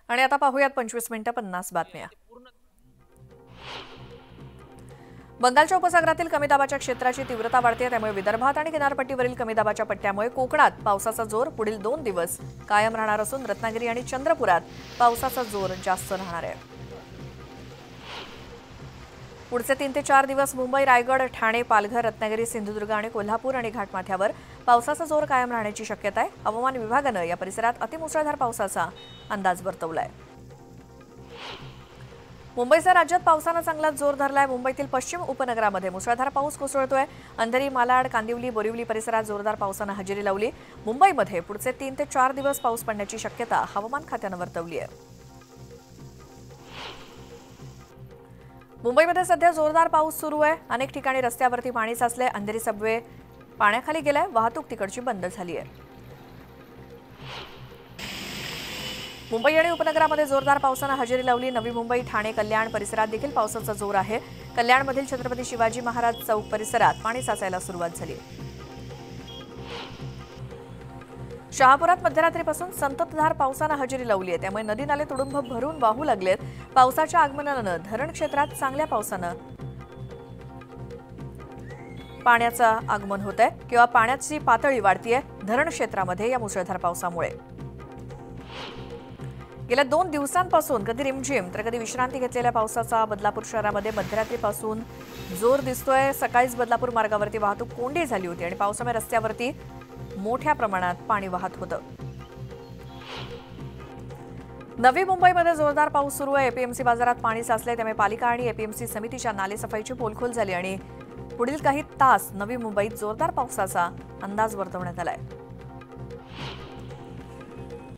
आणि आता पाहूयात 25 मिनिटं 50 बातम्या। बंगालच्या उपसागरातील कमी दाबाच्या क्षेत्राची तीव्रता वाढते, त्यामुळे विदर्भात आणि किनारपट्टीवरील कमी दाबाच्या पट्ट्यामुळे कोकणात पावसाचा जोर पुढील 2 दिवस कायम राहणार असून रत्नागिरी आणि चंद्रपुरात पावसाचा जोर जास्त राहणार आहे। पुढचे 3 ते 4 दिवस मुंबई, रायगड, ठाणे, पालघर, रत्नागिरी, सिंधुदुर्ग आणि कोल्हापूर आणि घाटमाथ्यावर पावसाचा जोर कायम राहण्याची शक्यता आहे। हवामान विभागाने या परिसरात अतिमुसळधार पावसाचा अंदाज वर्तवलाय। मुंबईसह राज्यात पावसाने चांगलाच जोर धरलाय। मुंबईतील पश्चिम उपनगरामध्ये मुसळधार पाऊस कोसळतोय। अंधेरी, मालाड, कांदिवली, बोरिवली परिसरात जोरदार पावसाने हजेरी लावली। मुंबईमध्ये पुढचे 3 ते 4 दिवस पाऊस पडण्याची शक्यता हवामान खात्याने वर्तवली आहे। मुंबईमध्ये सध्या जोरदार पाऊस सुरू आहे। अनेक ठिकाणी रस्त्यावरती पाणी साचले। अंधेरी सबवे पाण्याखाली गेलाय। वाहतूक तिकडची बंद झाली आहे। मुंबई आणि उपनगरामध्ये जोरदार पावसाने हजेरी लावली। नवी मुंबई, ठाणे, कल्याण परिसरात देखील पावसाचा जोर आहे। कल्याणमधील छत्रपती शिवाजी महाराज चौक परिसरात पाणी साचायला सुरुवात झाली। शहापुरात मध्यरात्रीपासून संततधार पावसाने हजेरी लावली आहे, त्यामुळे नदी नाले तुडुंब भरून वाहू लागलेत। पावसाच्या आगमनाने धरण क्षेत्रात चांगल्या पावसाने पाण्याचं आगमन होत आहे किंवा पाण्याची पातळी वाढतीये धरण क्षेत्रामध्ये या मुसळधार पावसामुळे। गेल्या 2 दिवसांपासून कधी रिमझिम तर कधी विश्रांती घेतलेल्या पावसाचा बदलापूर शहरामध्ये मध्यरात्रीपासून जोर दिसतोय। सकाळीच बदलापूर मार्गावरती वाहतूक कोंडी झाली होती आणि पावसामुळे रस्त्यावरती मोठ्या प्रमाणात पाणी वाहत होतं। नवी मुंबईमध्ये जोरदार पाऊस सुरू आहे। एपीएमसी बाजारात पाणी साचले, त्यामुळे पालिका आणि एपीएमसी समितीच्या नालेसफाईची पोलखोल झाली आणि पुढील काही तास नवी मुंबईत जोरदार पावसाचा अंदाज वर्तवण्यात आलाय।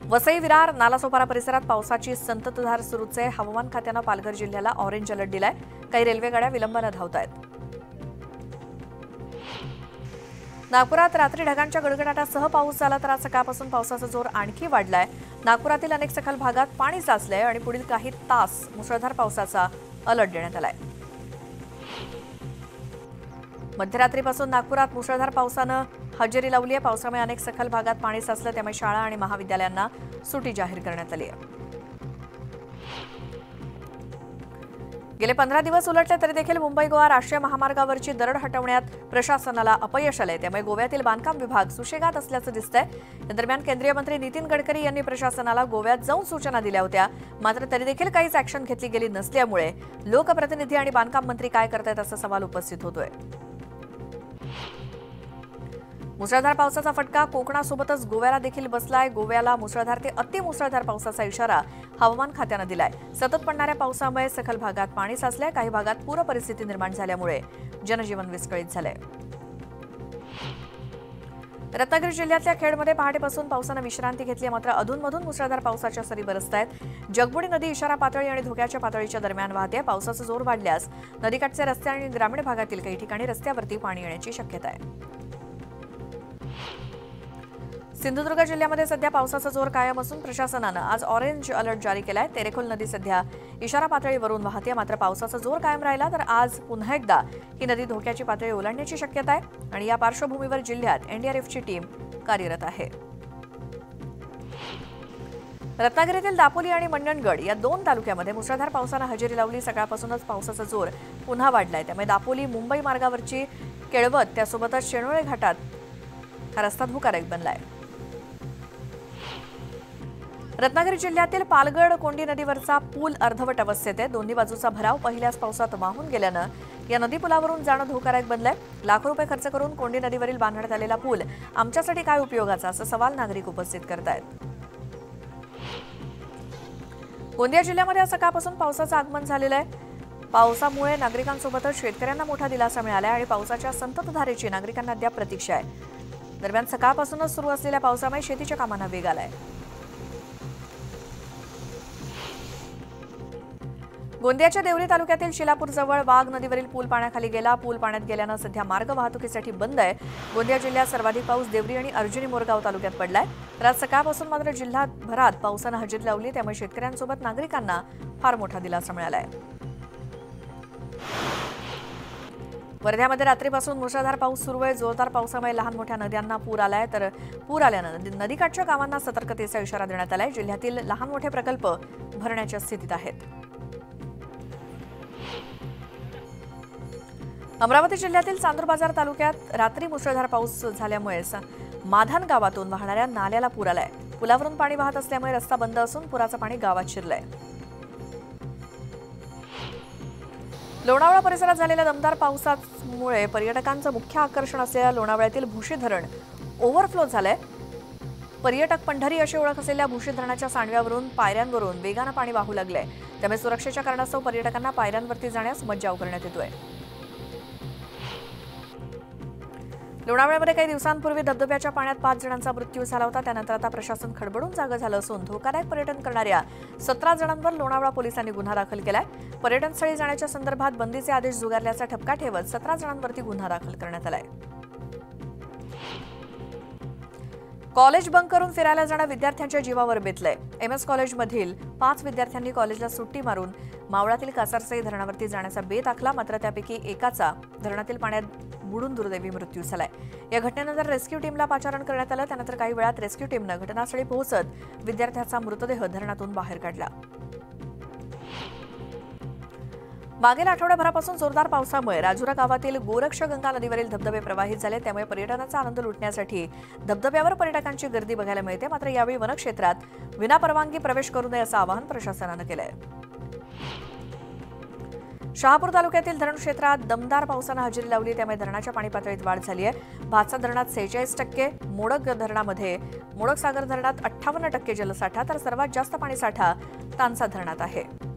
वसई, विरार, नालासोपारा परिसरात पावसाची संततधार सुरूच आहे। हवामान खात्याने पालघर जिल्ह्याला ऑरेंज अलर्ट दिलाय। काही रेल्वे गाड्या विलंबाने धावत आहेत। नागपुरात रात्री ढगांच्या गडगडाटासह पाऊस झाला, तर आज सकाळपासून पावसाचा जोर आणखी वाढलाय। नागपुरातील अनेक सखल भागात पाणी साचलंय आणि पुढील काही तास मुसळधार पावसाचा अलर्ट देण्यात आलाय। मध्यरात्रीपासून नागपुरात मुसळधार पावसाने हजेरी लावली आहे। पावसामुळे अनेक सखल भागात पाणी साचलं, त्यामुळे शाळा आणि महाविद्यालयांना सुट्टी जाहीर करण्यात आली आहे। गेले 15 दिवस उलटले तरी देखील मुंबई गोवा राष्ट्रीय महामार्गावरची दरड हटवण्यात प्रशासनाला अपयश आलंय, त्यामुळे गोव्यातील बांधकाम विभाग सुशेगात असल्याचं दिसतंय। या दरम्यान केंद्रीय मंत्री नितीन गडकरी यांनी प्रशासनाला गोव्यात जाऊन सूचना दिल्या होत्या, मात्र तरी देखील काहीच ऍक्शन घेतली गेली नसल्यामुळे लोकप्रतिनिधी आणि बांधकाम मंत्री काय करतायत असा सवाल उपस्थित होतोय। मुसळधार पावसाचा फटका कोकणासोबतच गोव्याला देखील बसलाय। गोव्याला मुसळधार ते अतिमुसळधार पावसाचा इशारा हवामान खात्याने दिलाय। सतत पडणाऱ्या पावसामुळे सखल भागात पाणी साचलंय। काही भागात पूर परिस्थिती निर्माण झाल्यामुळे जनजीवन विस्कळीत झालंय। रत्नागिरी जिल्ह्यातल्या खेडमध्ये पहाटेपासून पावसाने विश्रांती घेतली, मात्र अधूनमधून मुसळधार पावसाच्या सरी बरसतायत। जगबुडी नदी इशारा पातळी आणि धोक्याच्या पातळीच्या दरम्यान वाहते। पावसाचा जोर वाढल्यास नदीकाठचे रस्ते आणि ग्रामीण भागातील काही ठिकाणी रस्त्यावरती पाणी येण्याची शक्यता आहे। सिंधुदुर्ग जिल्ह्यामध्ये सध्या पावसाचा जोर कायम असून प्रशासनाने आज ऑरेंज अलर्ट जारी केलाय। तेरेखोल नदी सध्या इशारा पातळीवरून वाहते, मात्र पावसाचा जोर कायम राहिला तर आज पुन्हा एकदा ही नदी धोक्याची पातळी ओलांडण्याची शक्यता आहे आणि या पार्श्वभूमीवर जिल्ह्यात एनडीआरएफची टीम कार्यरत आहे। रत्नागिरीतील दापोली आणि मंडणगड या 2 तालुक्यामध्ये मुसळधार पावसाने हजेरी लावली। सकाळपासूनच पावसाचा जोर पुन्हा वाढलाय, त्यामुळे दापोली मुंबई मार्गावरची केळवत त्यासोबतच शेणोळे घाटात हा रस्ता धोकादायक बनलाय। रत्नागिरी जिल्ह्यातील पालगड कोंडी नदीवरचा पूल अर्धवट अवस्थेत आहे। दोन्ही बाजूचा भराव पहिल्याच पावसात वाहून गेल्यानं या नदी पुलावरून जाणं धोकादायक बनलंय। लाखो रुपये खर्च करून कोंडी नदीवरील बांधण्यात आलेला पूल आमच्यासाठी काय उपयोगाचा असा सवाल नागरिक उपस्थित करतायत। गोंदिया जिल्ह्यामध्ये आज सकाळपासून पावसाचं आगमन झालेलं आहे। पावसामुळे नागरिकांसोबतच शेतकऱ्यांना मोठा दिलासा मिळाला आणि पावसाच्या संततधारेची नागरिकांना अद्याप प्रतीक्षा आहे। दरम्यान सकाळपासूनच सुरू असलेल्या पावसामुळे शेतीच्या कामांना वेग आलाय। गोंदियाच्या देवरी तालुक्यातील शिलापूर जवळ वाघ नदीवरील पूल पाण्याखाली गेला। पूल पाण्यात गेल्यानं सध्या मार्ग वाहतुकीसाठी बंद आहे। गोंदिया जिल्ह्यात सर्वाधिक पाऊस देवरी आणि अर्जुनी मोरगाव तालुक्यात पडलाय, तर आज सकाळपासून मात्र जिल्ह्याभरात पावसाने हजेरी लावली, त्यामुळे शेतकऱ्यांसोबत नागरिकांना फार मोठा दिलासा मिळालाय। वर्ध्यामध्ये रात्रीपासून मुसळधार पाऊस सुरू आहे. जोरदार पावसामुळे लहान मोठ्या नद्यांना पूर आलाय, तर पूर आल्यानं नदीकाठच्या गावांना सतर्कतेचा इशारा देण्यात आलाय. जिल्ह्यातील लहान मोठे प्रकल्प भरण्याच्या स्थितीत आहेत. अमरावती जिल्ह्यातील चांदूर बाजार तालुक्यात रात्री मुसळधार पाऊस झाल्यामुळे माधान गावातून वाहणाऱ्या नाल्याला पूर आलाय. पुलावरून पाणी वाहत असल्यामुळे रस्ता बंद असून पुराचं पाणी गावात शिरलंय. लोणावळा परिसरात झालेल्या दमदार पावसामुळे पर्यटकांचं मुख्य आकर्षण असलेल्या लोणावळ्यातील भुशी धरण ओव्हरफ्लो झालंय. पर्यटक पंढरी अशी ओळख असलेल्या भुशी धरणाच्या सांडव्यावरून पायऱ्यांवरून वेगानं पाणी वाहू लागलंय. त्यामुळे सुरक्षेच्या कारणास्तव पर्यटकांना पायऱ्यांवरती जाण्यास मज्जाव करण्यात येतोय. लोणावळ्यामध्ये काही दिवसांपूर्वी धबधब्याच्या पाण्यात 5 जणांचा मृत्यू झाला होता. त्यानंतर आता प्रशासन खडबडून जागं झालं असून धोकादायक पर्यटन करणाऱ्या 17 जणांवर लोणावळा पोलिसांनी गुन्हा दाखल केलाय. पर्यटनस्थळी जाण्याच्या संदर्भात बंदीचे आदेश झुगारल्याचा ठपका ठेवत 17 जणांवरती गुन्हा दाखल करण्यात आलाय. कॉलेज बंक करून फिरायला जाणं विद्यार्थ्यांच्या जीवावर बेतलंय. MS कॉलेजमधील 5 विद्यार्थ्यांनी कॉलेजला सुट्टी मारून मावळातील कासारसई धरणावरती जाण्याचा बेत आखला. मात्र त्यापैकी एकाचा धरणातील पाण्यात बुडून दुर्दैवी मृत्यू झालाय. या घटनेनंतर रेस्क्यू टीमला पाचारण करण्यात आलं. त्यानंतर काही वेळात रेस्क्यू टीमनं घटनास्थळी पोहोचत विद्यार्थ्याचा मृतदेह धरणातून बाहेर काढला. मागील आठवड्याभरापासून जोरदार पावसामुळे राजुरा गावातील गोरक्षगंगा नदीवरील धबधबे प्रवाहित झाले. त्यामुळे पर्यटनाचा आनंद लुटण्यासाठी धबधब्यावर पर्यटकांची गर्दी बघायला मिळते. मात्र यावेळी वनक्षेत्रात विनापरवानगी प्रवेश करू नये असं आवाहन प्रशासनानं केलंय. शहापूर तालुक्यातील धरण क्षेत्रात दमदार पावसानं हजेरी लावली. त्यामुळे धरणाच्या पाणी पातळीत वाढ झाली आहे. भातसा धरणात 46%, मोडक धरणामध्ये मोडक सागर धरणात 58% जलसाठा, तर सर्वात जास्त पाणीसाठा तानसा धरणात आहे.